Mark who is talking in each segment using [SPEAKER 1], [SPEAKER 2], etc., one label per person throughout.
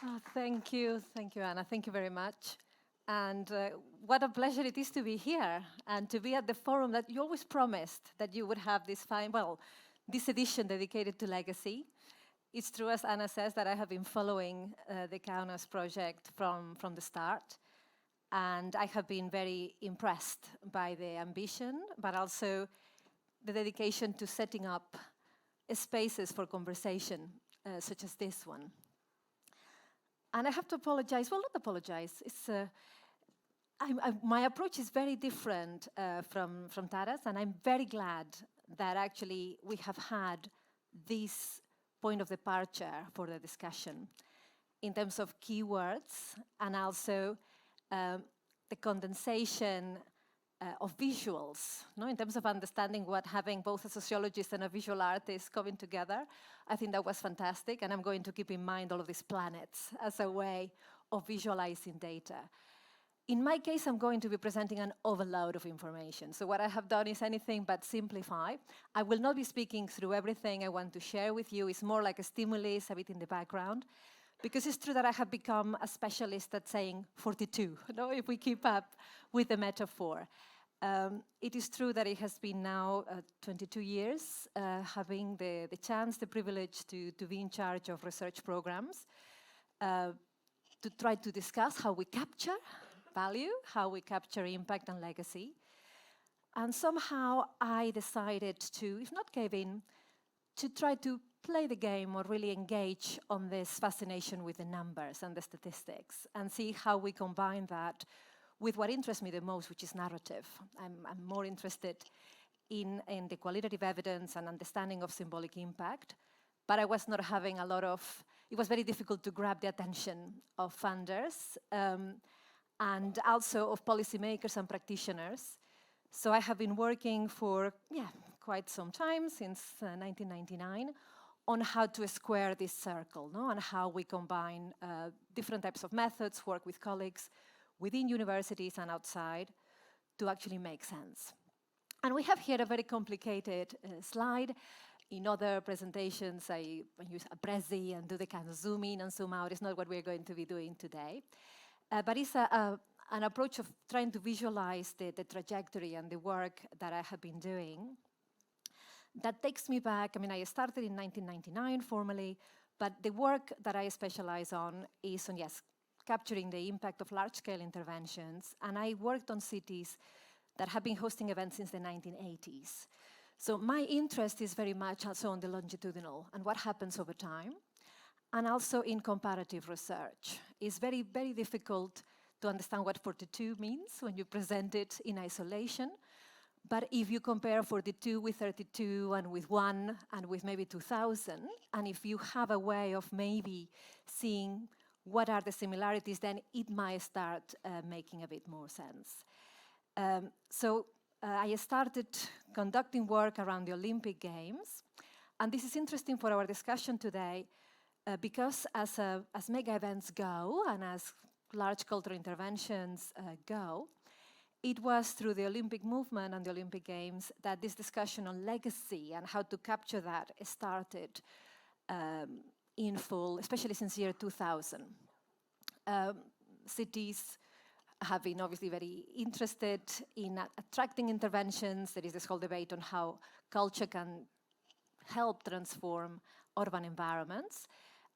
[SPEAKER 1] Oh, thank you, Anna. Thank you very much. And what a pleasure it is to be here and to be at the forum that you always promised that you would have this this edition dedicated to legacy. It's true, as Anna says, that I have been following the Kaunas project from the start. And I have been very impressed by the ambition, but also the dedication to setting up spaces for conversation, such as this one. And I have to apologize, well, not apologize, my approach is very different from Tara's, and I'm very glad that actually we have had this point of departure for the discussion in terms of keywords and also the condensation of visuals, in terms of understanding what having both a sociologist and a visual artist coming together. I think that was fantastic, and I'm going to keep in mind all of these planets as a way of visualizing data. In my case, I'm going to be presenting an overload of information. So what I have done is anything but simplify. I will not be speaking through everything I want to share with you. It's more like a stimulus, a bit in the background. Because it's true that I have become a specialist at saying 42, if we keep up with the metaphor. It is true that it has been now 22 years having the chance, the privilege to be in charge of research programs, to try to discuss how we capture value, how we capture impact and legacy. And somehow I decided to, if not give in, to try to play the game or really engage on this fascination with the numbers and the statistics and see how we combine that with what interests me the most, which is narrative. I'm more interested in the qualitative evidence and understanding of symbolic impact, but I was not having it was very difficult to grab the attention of funders and also of policymakers and practitioners. So I have been working for quite some time, since 1999, on how to square this circle, and how we combine different types of methods, work with colleagues within universities and outside to actually make sense. And we have here a very complicated slide. In other presentations, I use a Prezi and do the kind of zoom in and zoom out. It's not what we're going to be doing today. But it's an approach of trying to visualize the trajectory and the work that I have been doing. That takes me back, I started in 1999 formally, but the work that I specialize on is on, capturing the impact of large-scale interventions, and I worked on cities that have been hosting events since the 1980s. So my interest is very much also on the longitudinal and what happens over time, and also in comparative research. It's very, very difficult to understand what 42 means when you present it in isolation. But if you compare 42 with 32 and with 1 and with maybe 2000, and if you have a way of maybe seeing what are the similarities, then it might start making a bit more sense. So I started conducting work around the Olympic Games. And this is interesting for our discussion today because as mega events go and as large cultural interventions go, it was through the Olympic movement and the Olympic Games that this discussion on legacy and how to capture that started in full, especially since year 2000. Cities have been obviously very interested in attracting interventions. There is this whole debate on how culture can help transform urban environments,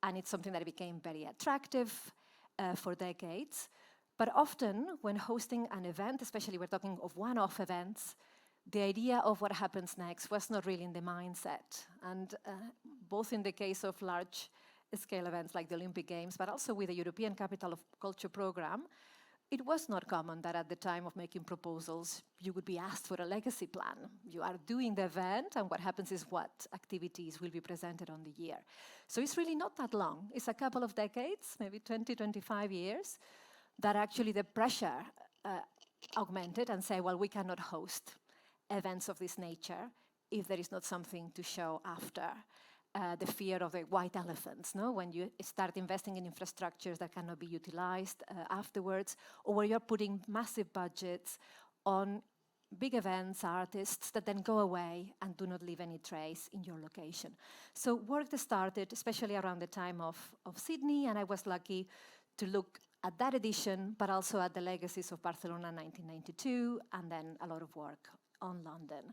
[SPEAKER 1] and it's something that became very attractive for decades. But often, when hosting an event, especially we're talking of one-off events, the idea of what happens next was not really in the mindset. And both in the case of large-scale events like the Olympic Games, but also with the European Capital of Culture program, it was not common that at the time of making proposals, you would be asked for a legacy plan. You are doing the event, and what happens is what activities will be presented on the year. So it's really not that long. It's a couple of decades, maybe 20, 25 years, that actually the pressure augmented and say, well, we cannot host events of this nature if there is not something to show after. The fear of the white elephants, when you start investing in infrastructures that cannot be utilized afterwards, or where you're putting massive budgets on big events, artists that then go away and do not leave any trace in your location. So work that started, especially around the time of Sydney, and I was lucky to look at that edition, but also at the legacies of Barcelona 1992, and then a lot of work on London.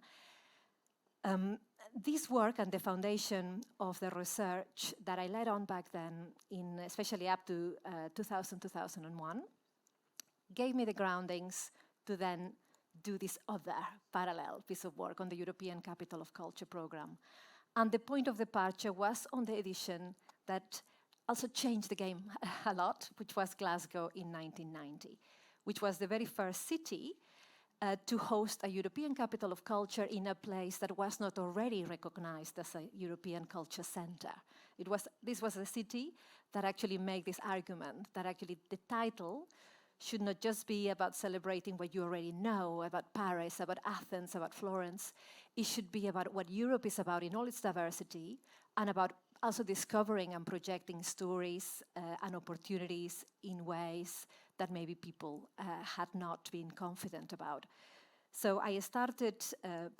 [SPEAKER 1] This work and the foundation of the research that I led on back then, especially up to 2000-2001, gave me the groundings to then do this other parallel piece of work on the European Capital of Culture program. And the point of departure was on the edition that also changed the game a lot, which was Glasgow in 1990, which was the very first city to host a European Capital of Culture in a place that was not already recognized as a European culture center. This was a city that actually made this argument that actually the title should not just be about celebrating what you already know about Paris, about Athens, about Florence. It should be about what Europe is about in all its diversity, and about also discovering and projecting stories and opportunities in ways that maybe people had not been confident about. So I started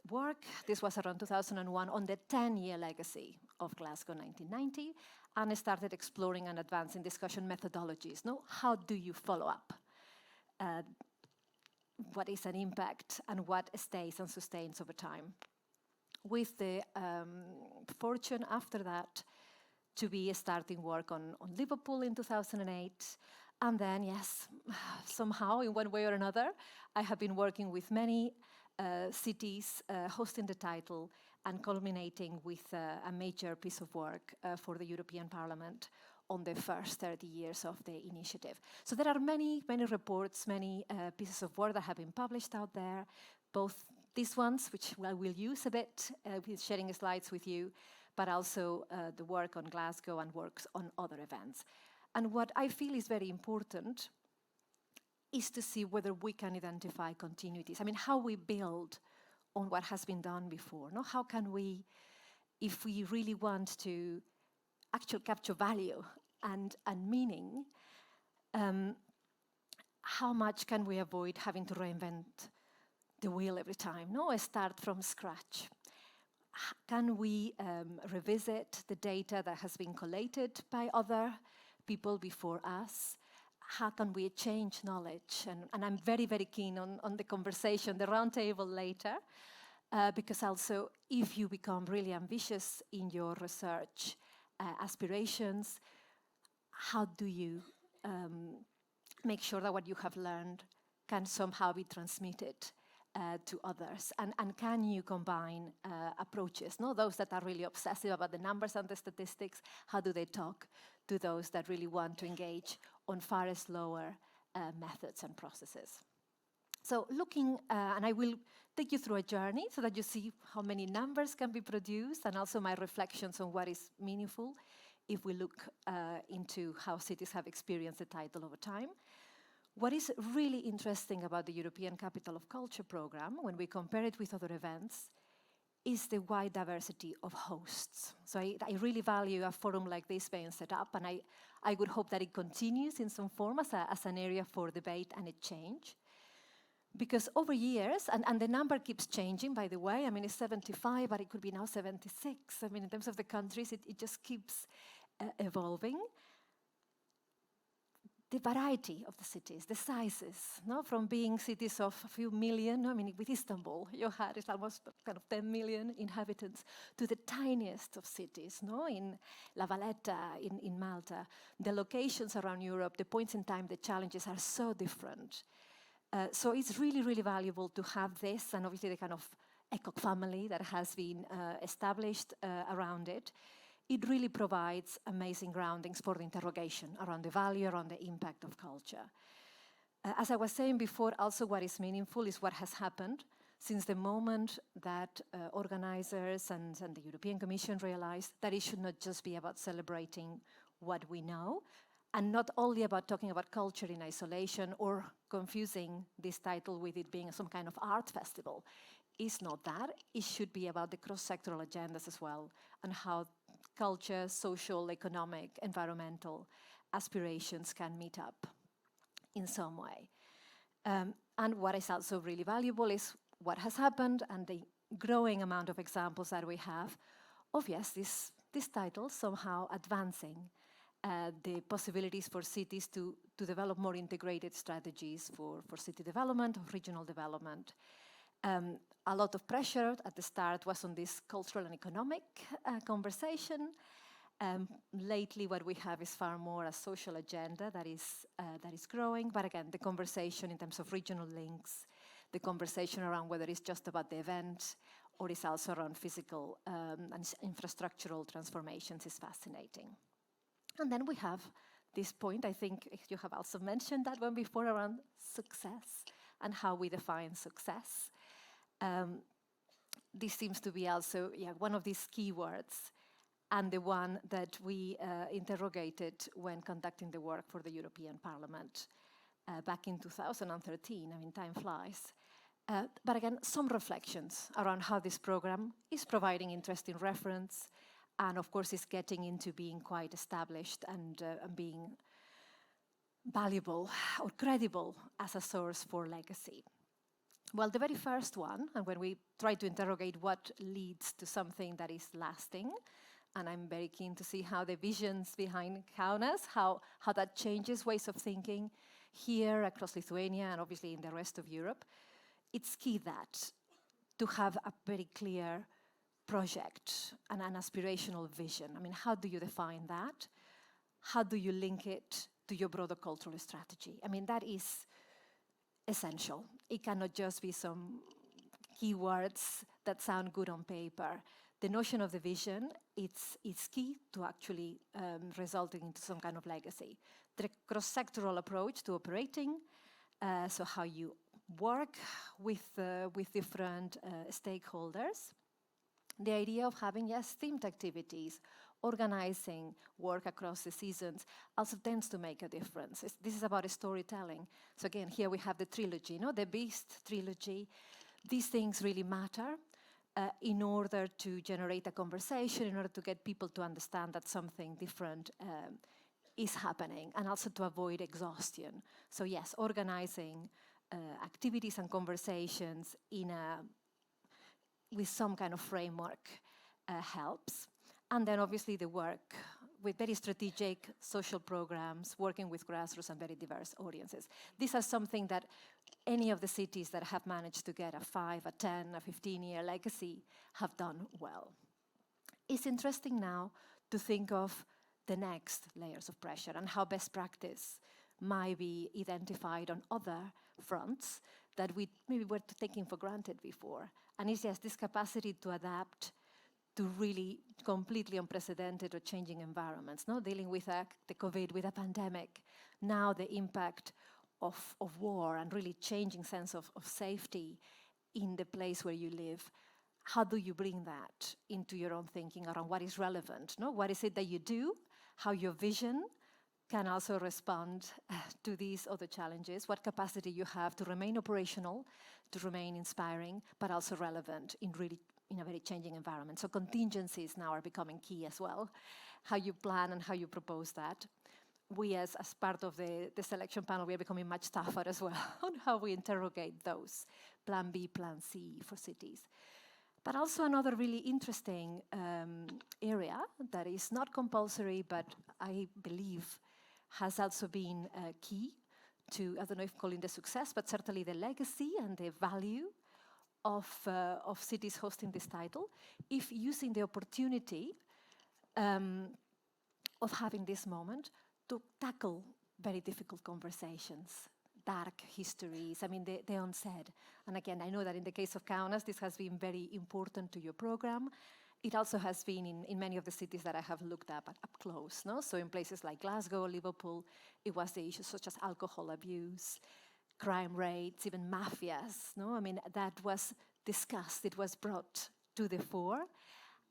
[SPEAKER 1] work, this was around 2001, on the 10-year legacy of Glasgow 1990, and I started exploring and advancing discussion methodologies. No? How do you follow up? What is an impact and what stays and sustains over time? With the fortune after that to be starting work on Liverpool in 2008. And then, yes, somehow, in one way or another, I have been working with many cities, hosting the title, and culminating with a major piece of work for the European Parliament on the first 30 years of the initiative. So there are many, many reports, many pieces of work that have been published out there, both these ones, which I will use a bit with sharing slides with you, but also the work on Glasgow and works on other events. And what I feel is very important is to see whether we can identify continuities. I mean, how we build on what has been done before. No? How can we, if we really want to actually capture value and meaning, how much can we avoid having to reinvent the wheel every time? No, start from scratch. Can we revisit the data that has been collated by other people before us? How can we change knowledge? And I'm very, very keen on the conversation, the roundtable later, because also if you become really ambitious in your research aspirations, how do you make sure that what you have learned can somehow be transmitted to others? And can you combine approaches? No, those that are really obsessive about the numbers and the statistics, how do they talk to those that really want to engage on far slower methods and processes? So looking, and I will take you through a journey so that you see how many numbers can be produced, and also my reflections on what is meaningful if we look into how cities have experienced the title over time. What is really interesting about the European Capital of Culture program, when we compare it with other events, is the wide diversity of hosts. So I really value a forum like this being set up, and I would hope that it continues in some form as an area for debate and change. Because over years, and the number keeps changing, by the way, I mean, it's 75, but it could be now 76. I mean, in terms of the countries, it just keeps evolving. The variety of the cities, the sizes, no? From being cities of a few million, I mean, with Istanbul, you had it's almost kind of 10 million inhabitants, to the tiniest of cities, no? In La Valletta, in Malta. The locations around Europe, the points in time, the challenges are so different. So it's really, really valuable to have this, and obviously the kind of ECOC family that has been established around it. It really provides amazing groundings for the interrogation around the value, around the impact of culture. As I was saying before, also what is meaningful is what has happened since the moment that organizers and the European Commission realized that it should not just be about celebrating what we know, and not only about talking about culture in isolation or confusing this title with it being some kind of art festival. It's not that. It should be about the cross-sectoral agendas as well, and how culture, social, economic, environmental aspirations can meet up in some way. And what is also really valuable is what has happened and the growing amount of examples that we have of, yes, this title somehow advancing the possibilities for cities to develop more integrated strategies for city development, of regional development. A lot of pressure at the start was on this cultural and economic conversation. Lately, what we have is far more a social agenda that is growing. But again, the conversation in terms of regional links, the conversation around whether it's just about the event or it's also around physical and infrastructural transformations is fascinating. And then we have this point, I think you have also mentioned that one before, around success and how we define success. This seems to be also one of these keywords, and the one that we interrogated when conducting the work for the European Parliament back in 2013. I mean, time flies. But again, some reflections around how this program is providing interesting reference, and of course is getting into being quite established and being valuable or credible as a source for legacy. Well, the very first one, and when we try to interrogate what leads to something that is lasting, and I'm very keen to see how the visions behind Kaunas, how that changes ways of thinking here across Lithuania and obviously in the rest of Europe, it's key that to have a very clear project and an aspirational vision. I mean, how do you define that? How do you link it to your broader cultural strategy? I mean, that is essential. It cannot just be some keywords that sound good on paper. The notion of the vision, it's key to actually resulting into some kind of legacy. The cross-sectoral approach to operating, so how you work with different stakeholders. The idea of having, yes, themed activities, organizing work across the seasons also tends to make a difference. This is about storytelling. So again, here we have the trilogy, the Beast trilogy. These things really matter in order to generate a conversation, in order to get people to understand that something different is happening, and also to avoid exhaustion. So yes, organizing activities and conversations with some kind of framework helps. And then obviously the work with very strategic social programs, working with grassroots and very diverse audiences. These are something that any of the cities that have managed to get a 5, a 10, a 15-year legacy have done well. It's interesting now to think of the next layers of pressure and how best practice might be identified on other fronts that we maybe were taking for granted before. And it's just this capacity to adapt to really completely unprecedented or changing environments, dealing with the COVID, with a pandemic, now the impact of war and really changing sense of safety in the place where you live. How do you bring that into your own thinking around what is relevant? What is it that you do? How your vision can also respond to these other challenges, what capacity you have to remain operational, to remain inspiring, but also relevant in a very changing environment. So contingencies now are becoming key as well, how you plan and how you propose that. We as part of the selection panel, we are becoming much tougher as well on how we interrogate those, plan B, plan C for cities. But also another really interesting area that is not compulsory, but I believe has also been key to, I don't know if calling the success, but certainly the legacy and the value of cities hosting this title, if using the opportunity of having this moment to tackle very difficult conversations, dark histories, I mean, the unsaid. And again, I know that in the case of Kaunas, this has been very important to your program. It also has been in many of the cities that I have looked up close. So in places like Glasgow, Liverpool, it was the issues such as alcohol abuse, crime rates, even mafias. I mean, that was discussed, it was brought to the fore,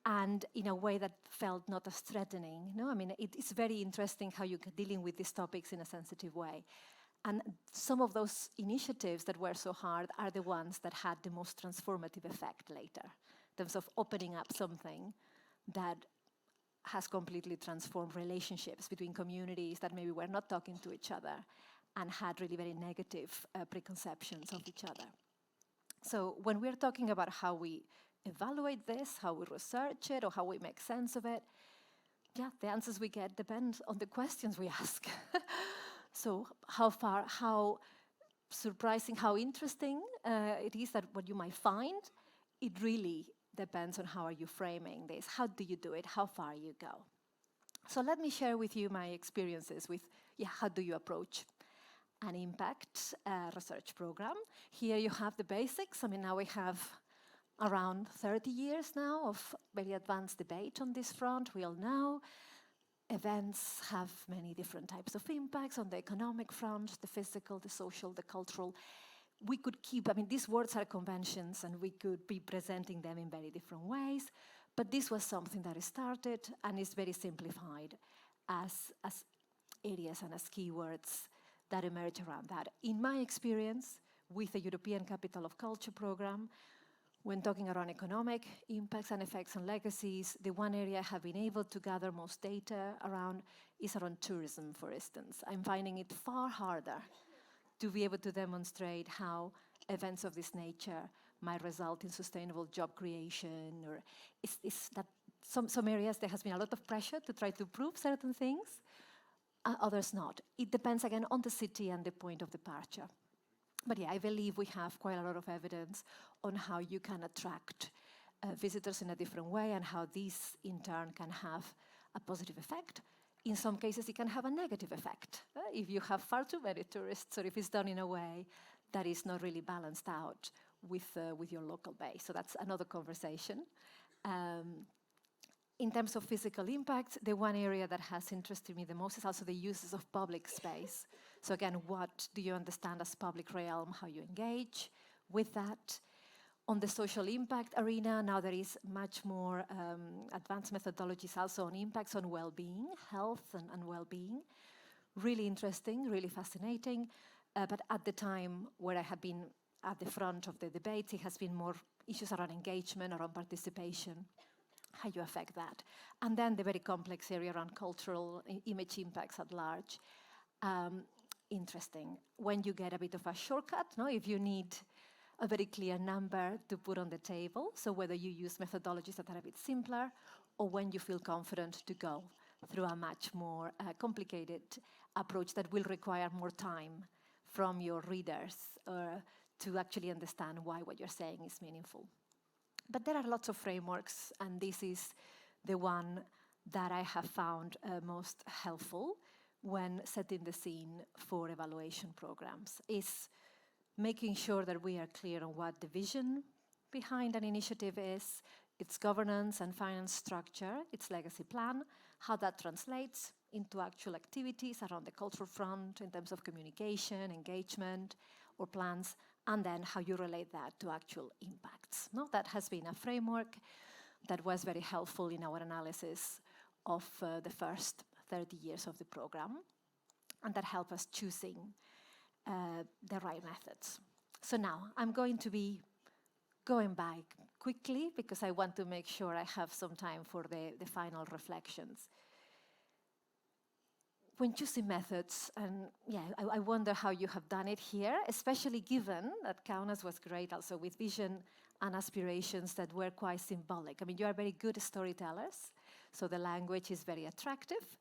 [SPEAKER 1] and in a way that felt not as threatening. I mean, it's very interesting how you're dealing with these topics in a sensitive way. And some of those initiatives that were so hard are the ones that had the most transformative effect later, in terms of opening up something that has completely transformed relationships between communities that maybe were not talking to each other and had really very negative preconceptions of each other. So when we're talking about how we evaluate this, how we research it, or how we make sense of it, yeah, the answers we get depend on the questions we ask. So how surprising, how interesting it is that what you might find, it really depends on how are you framing this, how do you do it, how far you go. So let me share with you my experiences with, how do you approach an impact research program. Here you have the basics. I mean, now we have around 30 years now of very advanced debate on this front. We all know events have many different types of impacts on the economic front, the physical, the social, the cultural. We could keep, I mean, these words are conventions and we could be presenting them in very different ways, but this was something that started and is very simplified as areas and as keywords that emerge around that. In my experience with the European Capital of Culture program, when talking around economic impacts and effects and legacies, the one area I have been able to gather most data around is around tourism, for instance. I'm finding it far harder to be able to demonstrate how events of this nature might result in sustainable job creation, or is that some areas there has been a lot of pressure to try to prove certain things, others not. It depends again on the city and the point of departure. But yeah, I believe we have quite a lot of evidence on how you can attract visitors in a different way and how these in turn can have a positive effect. In some cases, it can have a negative effect if you have far too many tourists or if it's done in a way that is not really balanced out with your local base. So that's another conversation. In terms of physical impact, the one area that has interested me the most is also the uses of public space. So again, what do you understand as public realm, how you engage with that? On the social impact arena, now there is much more advanced methodologies also on impacts on well-being, health and well-being. Really interesting, really fascinating. But at the time where I have been at the front of the debate, it has been more issues around engagement, around participation, how you affect that. And then the very complex area around cultural image impacts at large. Interesting. When you get a bit of a shortcut, if you need a very clear number to put on the table, so whether you use methodologies that are a bit simpler, or when you feel confident to go through a much more complicated approach that will require more time from your readers to actually understand why what you're saying is meaningful. But there are lots of frameworks, and this is the one that I have found most helpful when setting the scene for evaluation programs, is making sure that we are clear on what the vision behind an initiative is, its governance and finance structure, its legacy plan, how that translates into actual activities around the cultural front in terms of communication, engagement, or plans, and then how you relate that to actual impacts. That has been a framework that was very helpful in our analysis of the first 30 years of the program, and that helped us choosing the right methods. So now I'm going to be going back quickly because I want to make sure I have some time for the final reflections. When choosing methods, and I wonder how you have done it here, especially given that Kaunas was great also with vision and aspirations that were quite symbolic. I mean, you are very good storytellers, so the language is very attractive,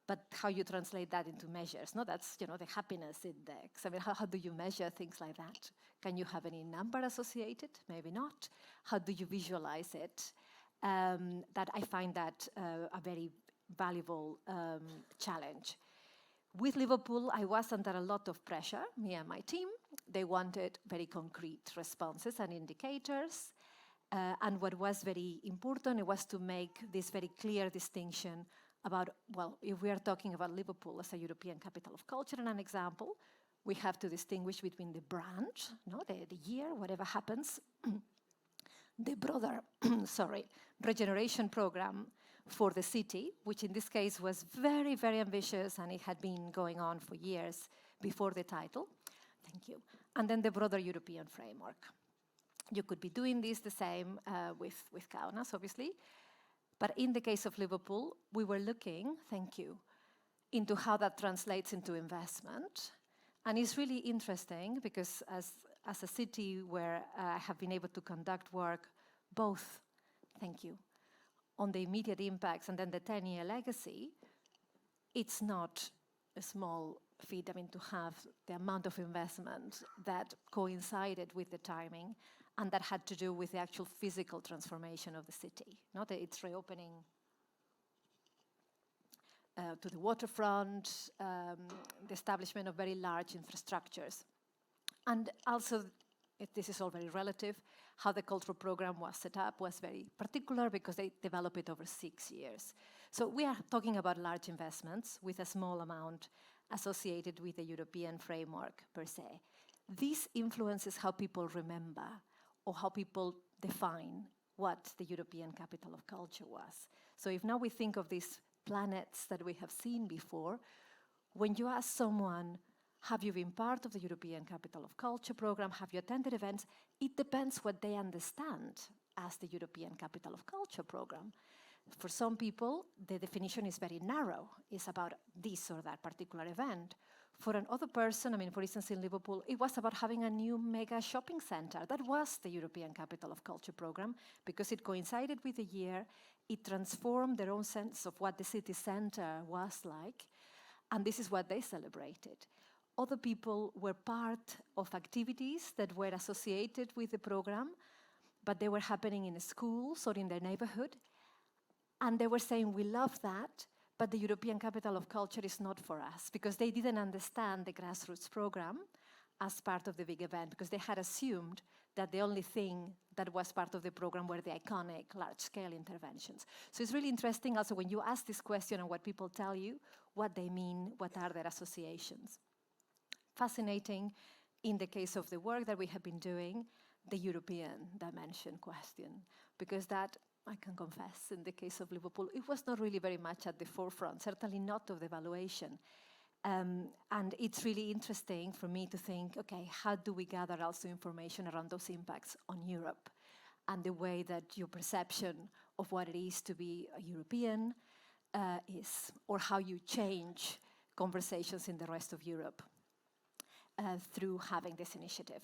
[SPEAKER 1] but how you translate that into measures, that's the happiness index. I mean, how do you measure things like that? Can you have any number associated? Maybe not. How do you visualize it? That I find that a very valuable challenge. With Liverpool, I was under a lot of pressure, me and my team. They wanted very concrete responses and indicators. And what was very important, it was to make this very clear distinction about, if we are talking about Liverpool as a European capital of culture and an example, we have to distinguish between the brand, the year, whatever happens, the broader, regeneration program for the city, which in this case was very, very ambitious, and it had been going on for years before the title. Thank you. And then the broader European framework. You could be doing this the same with Kaunas, obviously. But in the case of Liverpool, we were looking, into how that translates into investment. And it's really interesting because, as as a city where I have been able to conduct work both, thank you, on the immediate impacts and then the 10-year legacy, it's not a small feat, to have the amount of investment that coincided with the timing and that had to do with the actual physical transformation of the city, not its reopening to the waterfront, the establishment of very large infrastructures. And also, this is all very relative, how the cultural program was set up was very particular because they developed it over 6 years. So we are talking about large investments with a small amount associated with the European framework per se. This influences how people remember or how people define what the European capital of culture was. So if now we think of these planets that we have seen before, when you ask someone, have you been part of the European Capital of Culture program? Have you attended events? It depends what they understand as the European Capital of Culture program. For some people, the definition is very narrow. It's about this or that particular event. For another person, for instance, in Liverpool, it was about having a new mega shopping center. That was the European Capital of Culture program because it coincided with the year. It transformed their own sense of what the city center was like. And this is what they celebrated. Other people were part of activities that were associated with the program, but they were happening in schools or in their neighborhood. And they were saying, we love that, but the European Capital of Culture is not for us, because they didn't understand the grassroots program as part of the big event, because they had assumed that the only thing that was part of the program were the iconic large-scale interventions. So it's really interesting also when you ask this question and what people tell you, what they mean, what are their associations. Fascinating in the case of the work that we have been doing, the European dimension question, because that, I can confess, in the case of Liverpool, it was not really very much at the forefront, certainly not of the evaluation. And it's really interesting for me to think, okay, how do we gather also information around those impacts on Europe and the way that your perception of what it is to be a European is, or how you change conversations in the rest of Europe through having this initiative.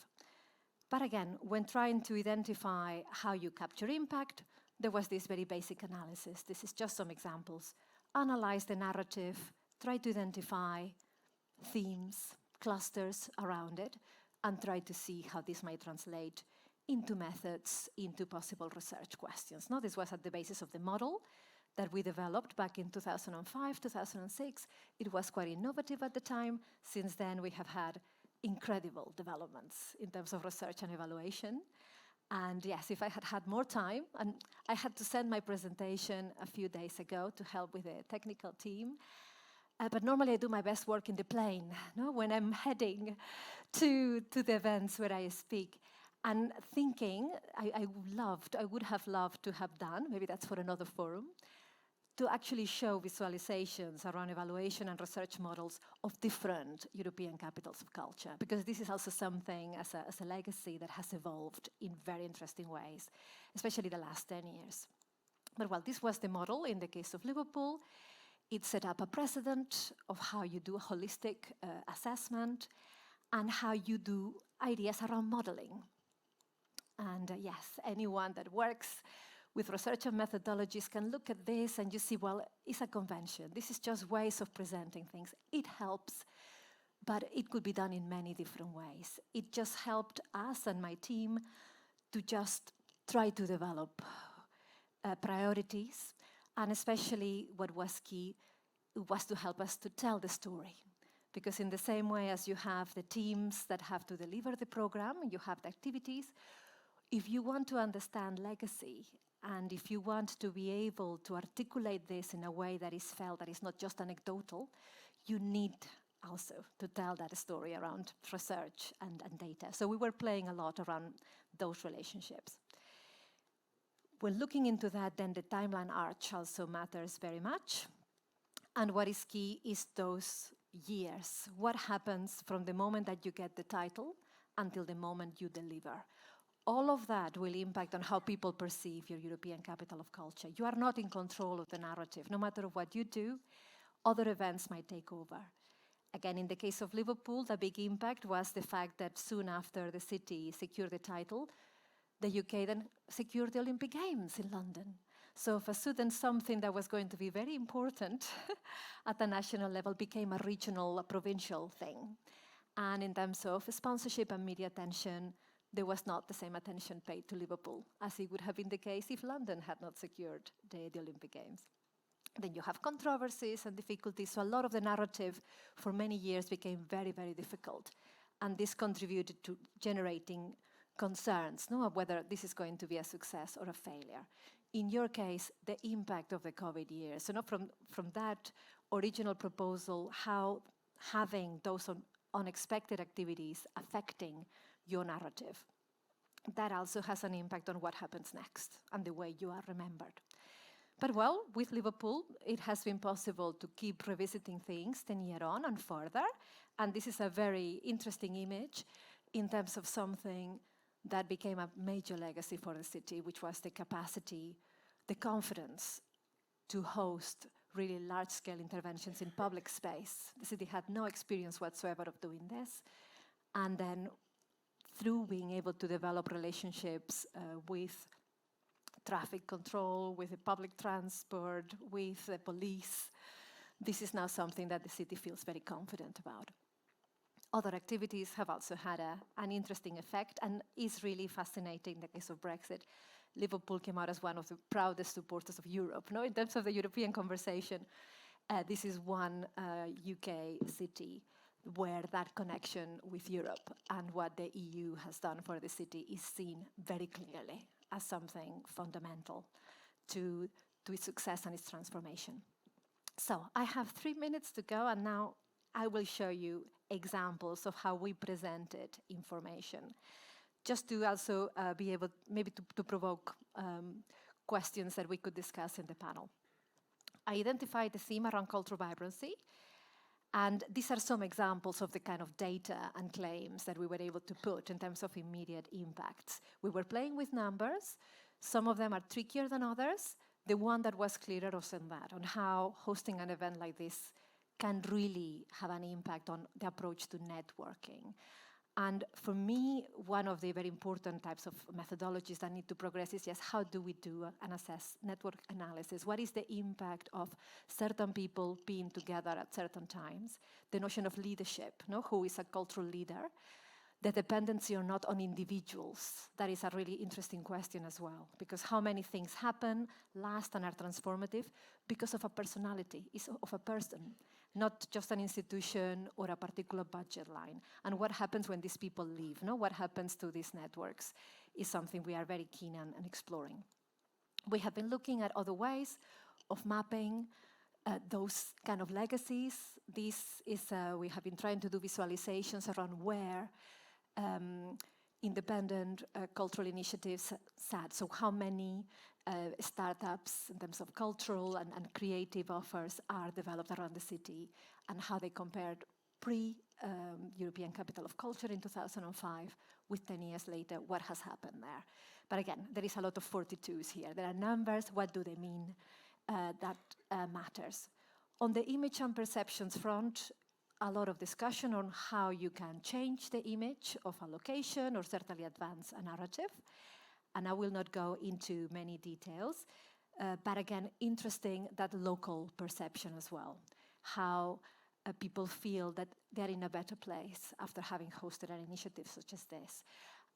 [SPEAKER 1] But again, when trying to identify how you capture impact, there was this very basic analysis. This is just some examples. Analyze the narrative, try to identify themes, clusters around it, and try to see how this might translate into methods, into possible research questions. Now, this was at the basis of the model that we developed back in 2005, 2006. It was quite innovative at the time. Since then, we have had incredible developments in terms of research and evaluation. And yes, if I had had more time, and I had to send my presentation a few days ago to help with the technical team, but normally I do my best work in the plane, no? When I'm heading to the events where I speak. And thinking, I would have loved to have done, maybe that's for another forum, to actually show visualizations around evaluation and research models of different European capitals of culture, because this is also something as a legacy that has evolved in very interesting ways, especially the last 10 years. But well, this was the model in the case of Liverpool. It set up a precedent of how you do a holistic assessment and how you do ideas around modeling. And yes, anyone that works with research and methodologies can look at this and you see, well, it's a convention. This is just ways of presenting things. It helps, but it could be done in many different ways. It just helped us and my team to just try to develop priorities, and especially what was key was to help us to tell the story. Because in the same way as you have the teams that have to deliver the program, you have the activities, if you want to understand legacy, and if you want to be able to articulate this in a way that is felt, that is not just anecdotal, you need also to tell that story around research and data. So we were playing a lot around those relationships. When looking into that, then the timeline arch also matters very much. And what is key is those years. What happens from the moment that you get the title until the moment you deliver? All of that will impact on how people perceive your European Capital of Culture. You are not in control of the narrative. No matter what you do, other events might take over. Again, in the case of Liverpool, the big impact was the fact that soon after the city secured the title, the UK then secured the Olympic Games in London. So for a sudden, something that was going to be very important at the national level became a regional, a provincial thing. And in terms of sponsorship and media attention, there was not the same attention paid to Liverpool as it would have been the case if London had not secured the Olympic Games. Then you have controversies and difficulties, so a lot of the narrative for many years became very, very difficult. And this contributed to generating concerns, of whether this is going to be a success or a failure. In your case, the impact of the COVID years, so from that original proposal, how having those unexpected activities affecting your narrative, that also has an impact on what happens next and the way you are remembered. But well, with Liverpool, it has been possible to keep revisiting things 10 years on and further. And this is a very interesting image in terms of something that became a major legacy for the city, which was the capacity, the confidence to host really large-scale interventions in public space. The city had no experience whatsoever of doing this. And then through being able to develop relationships with traffic control, with the public transport, with the police, this is now something that the city feels very confident about. Other activities have also had an interesting effect and is really fascinating. In the case of Brexit, Liverpool came out as one of the proudest supporters of Europe. In terms of the European conversation, this is one UK city where that connection with Europe and what the EU has done for the city is seen very clearly as something fundamental to its success and its transformation. So I have 3 minutes to go, and now I will show you examples of how we presented information, just to also be able maybe to provoke questions that we could discuss in the panel. I identified the theme around cultural vibrancy, and these are some examples of the kind of data and claims that we were able to put in terms of immediate impacts. We were playing with numbers. Some of them are trickier than others. The one that was clearer was on that, on how hosting an event like this can really have an impact on the approach to networking. And for me, one of the very important types of methodologies that need to progress is, yes, how do we do and assess network analysis? What is the impact of certain people being together at certain times? The notion of leadership, who is a cultural leader? The dependency or not on individuals. That is a really interesting question as well, because how many things happen, last, and are transformative because of a personality, of a person, not just an institution or a particular budget line. And what happens when these people leave? What happens to these networks is something we are very keen on exploring. We have been looking at other ways of mapping those kind of legacies. This is, we have been trying to do visualizations around where independent cultural initiatives sat. So how many startups in terms of cultural and creative offers are developed around the city, and how they compared pre-European Capital of Culture in 2005 with 10 years later, what has happened there. But again, there is a lot of 42s here. There are numbers, what do they mean? That matters. On the image and perceptions front, a lot of discussion on how you can change the image of a location or certainly advance a narrative. And I will not go into many details, but again, interesting that local perception as well. How people feel that they're in a better place after having hosted an initiative such as this.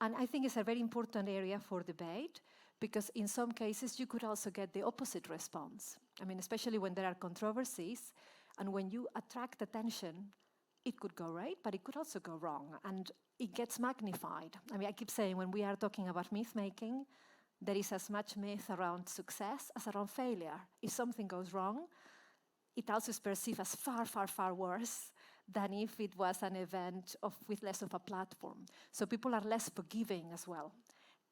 [SPEAKER 1] And I think it's a very important area for debate, because in some cases you could also get the opposite response. I mean, especially when there are controversies, and when you attract attention, it could go right, but it could also go wrong, and it gets magnified. I mean, I keep saying when we are talking about myth-making, there is as much myth around success as around failure. If something goes wrong, it also is perceived as far, far, far worse than if it was an event with less of a platform. So people are less forgiving as well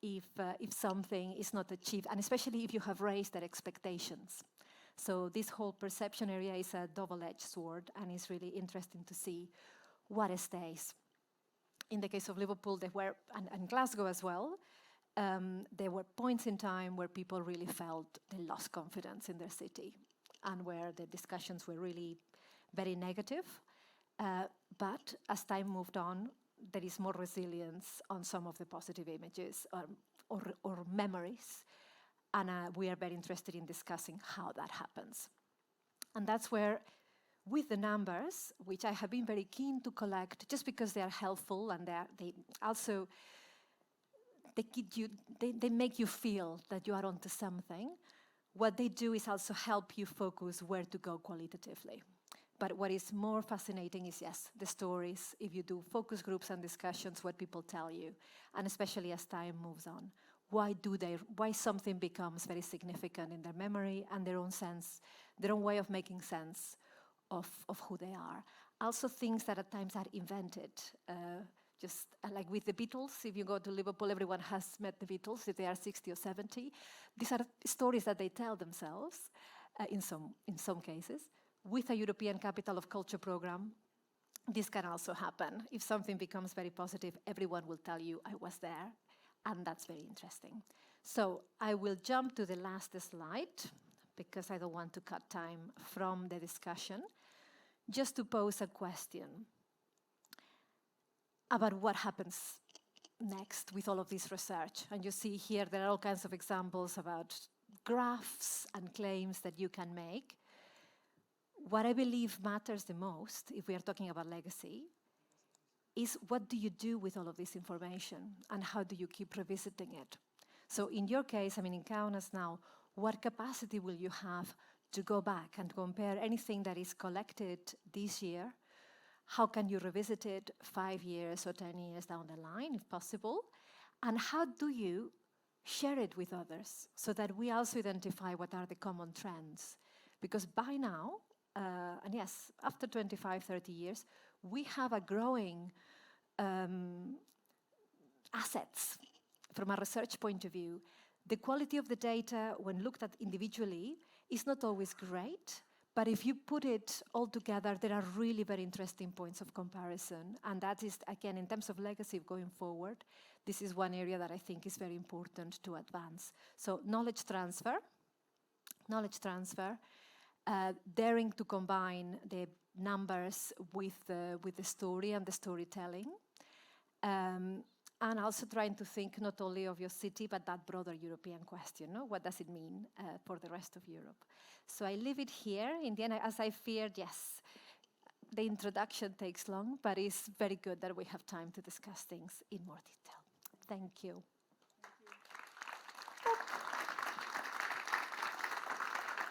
[SPEAKER 1] if something is not achieved, and especially if you have raised their expectations. So this whole perception area is a double-edged sword, and it's really interesting to see what stays. In the case of Liverpool, there were, and Glasgow as well, there were points in time where people really felt they lost confidence in their city, and where the discussions were really very negative. But as time moved on, there is more resilience on some of the positive images or memories. And we are very interested in discussing how that happens. And that's where, with the numbers, which I have been very keen to collect, just because they are helpful and they also they make you feel that you are onto something. What they do is also help you focus where to go qualitatively. But what is more fascinating is, yes, the stories, if you do focus groups and discussions, what people tell you, and especially as time moves on. Why something becomes very significant in their memory and their own sense, their own way of making sense of who they are. Also things that at times are invented. Just like with the Beatles, if you go to Liverpool, everyone has met the Beatles, if they are 60 or 70. These are stories that they tell themselves, in some cases. With a European Capital of Culture program, this can also happen. If something becomes very positive, everyone will tell you, I was there, and that's very interesting. So I will jump to the last slide, because I don't want to cut time from the discussion, just to pose a question about what happens next with all of this research. And you see here there are all kinds of examples about graphs and claims that you can make. What I believe matters the most, if we are talking about legacy, is what do you do with all of this information and how do you keep revisiting it? So in your case, in Kaunas now, what capacity will you have to go back and compare anything that is collected this year? How can you revisit it 5 years or 10 years down the line, if possible? And how do you share it with others so that we also identify what are the common trends? Because by now, and yes, after 25, 30 years, we have a growing assets from a research point of view. The quality of the data, when looked at individually, is not always great, but if you put it all together, there are really very interesting points of comparison. And that is, again, in terms of legacy going forward, this is one area that I think is very important to advance. So knowledge transfer, daring to combine the numbers with the story and the storytelling, and also trying to think not only of your city, but that broader European question. No? What does it mean for the rest of Europe? So I leave it here. In the end, as I feared, yes, the introduction takes long, but it's very good that we have time to discuss things in more detail. Thank you.